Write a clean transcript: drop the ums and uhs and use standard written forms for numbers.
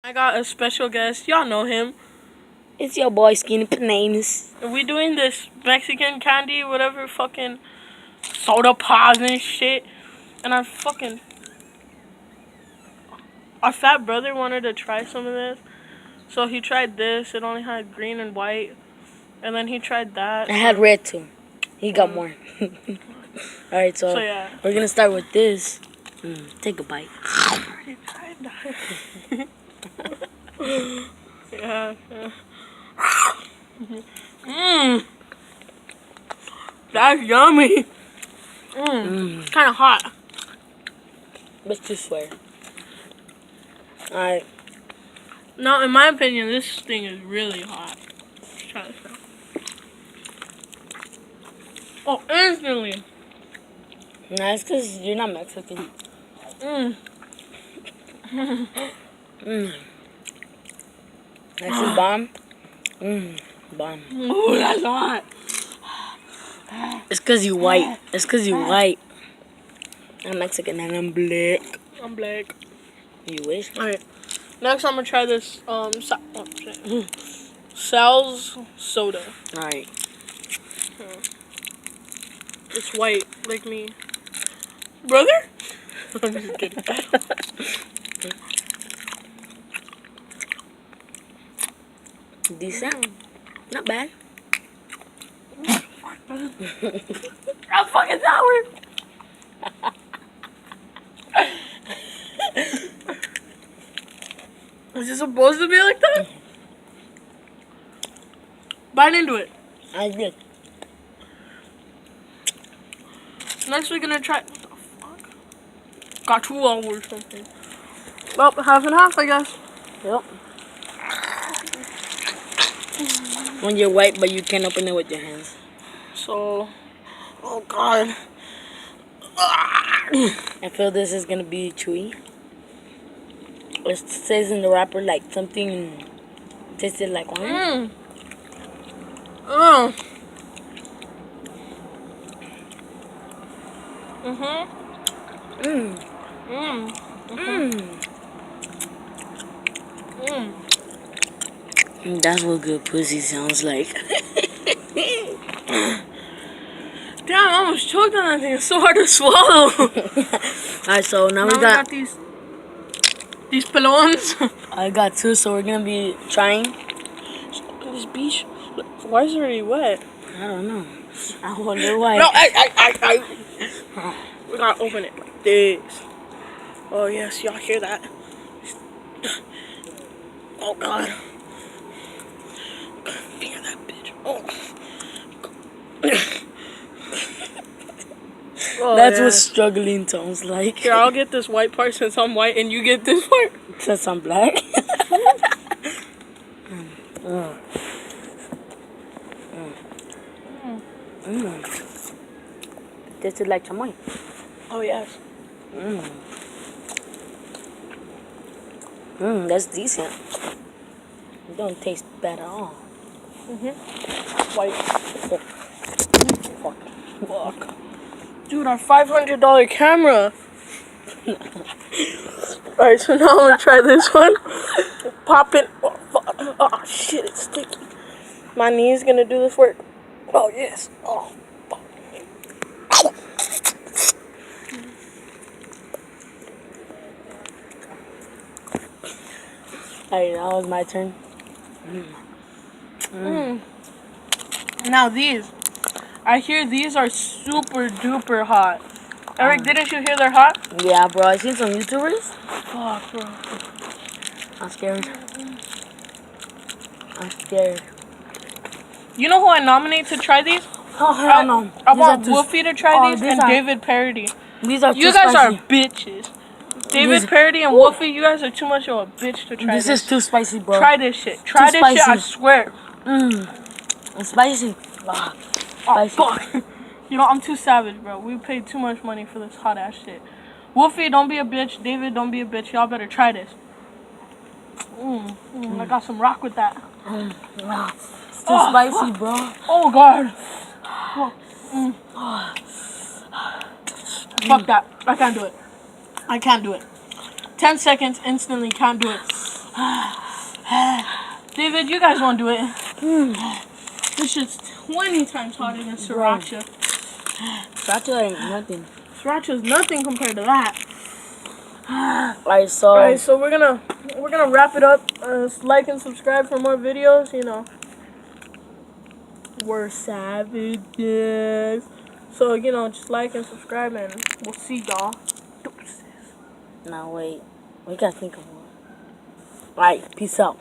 I got a special guest. Y'all know him. It's your boy Skinny Bananas. We doing this Mexican candy, whatever, fucking soda pods and shit. And our fat brother wanted to try some of this. So he tried this. It only had green and white. And then he tried that. I had red too. He got more. Alright, so yeah. we're gonna start with this. Take a bite. He tried that. yeah. That's yummy. It's kind of hot. Let's just swear. Alright. No, in my opinion, this thing is really hot. Let's try this out. Oh, instantly. Nah, it's because you're not Mexican. Actually, bomb. Bomb. Ooh, that's hot. It's because you white. It's because you white. I'm Mexican and I'm black. I'm black. You wish? Alright. Next, I'm gonna try this Sal's soda. Alright. It's white, like me. Brother? I'm just kidding. Decent. Not bad. I'm fucking sour. Is it supposed to be like that? Bite into it. I did. Next, we're gonna try. What the fuck? Got 2 hours or something. Well, half and half, I guess. Yep. When you're white, but you can't open it with your hands. So, oh god. I feel this is gonna be chewy. It says in the wrapper like something tasted like orange. Oh. That's what good pussy sounds like. Damn, I almost choked on that thing. It's so hard to swallow. Alright, so now we we got these pelons. I got 2, so we're gonna be trying. This beach. Why is it already wet? I don't know. I wonder why. No, we gotta open it like this. Oh yes, y'all hear that? Oh god. Fear that bitch. Oh. That's what struggling sounds like. Here, I'll get this white part since I'm white, and you get this part since I'm black. Tasted like chamoy. Oh yes. That's decent. It don't taste bad at all. White. Fuck. Dude, our $500 camera. Alright, so now I'm gonna try this one. Pop it. Oh, fuck. Oh shit, it's sticky. My knee's gonna do this work. Oh yes. Oh fuck. Alright, now it's my turn. Now these. I hear these are super duper hot. Eric, didn't you hear they're hot? Yeah, bro. I seen some YouTubers. Fuck, bro. I'm scared. I'm scared. You know who I nominate to try these? Oh, hell no. I want Wolfie to try these and David Parody. These are too You guys spicy. are bitches. David Parody and Wolfie, you guys are too much of a bitch to try this. This is too spicy, bro. Try this shit. Try this shit, I swear. It's spicy. Oh, fuck. You know, I'm too savage, bro. We paid too much money for this hot ass shit. Wolfie, don't be a bitch. David, don't be a bitch. Y'all better try this. I got some rock with that. It's too spicy, bro. Oh, God. Fuck that. I can't do it. 10 seconds, instantly can't do it. David, you guys won't do it. This shit's 20 times harder than sriracha. Sriracha ain't nothing. Sriracha's nothing compared to that. Alright, so Alright, so we're gonna wrap it up. Like and subscribe for more videos. You know, we're savages. So you know, just like and subscribe, and we'll see y'all. now wait. We gotta think of one. Alright, peace out.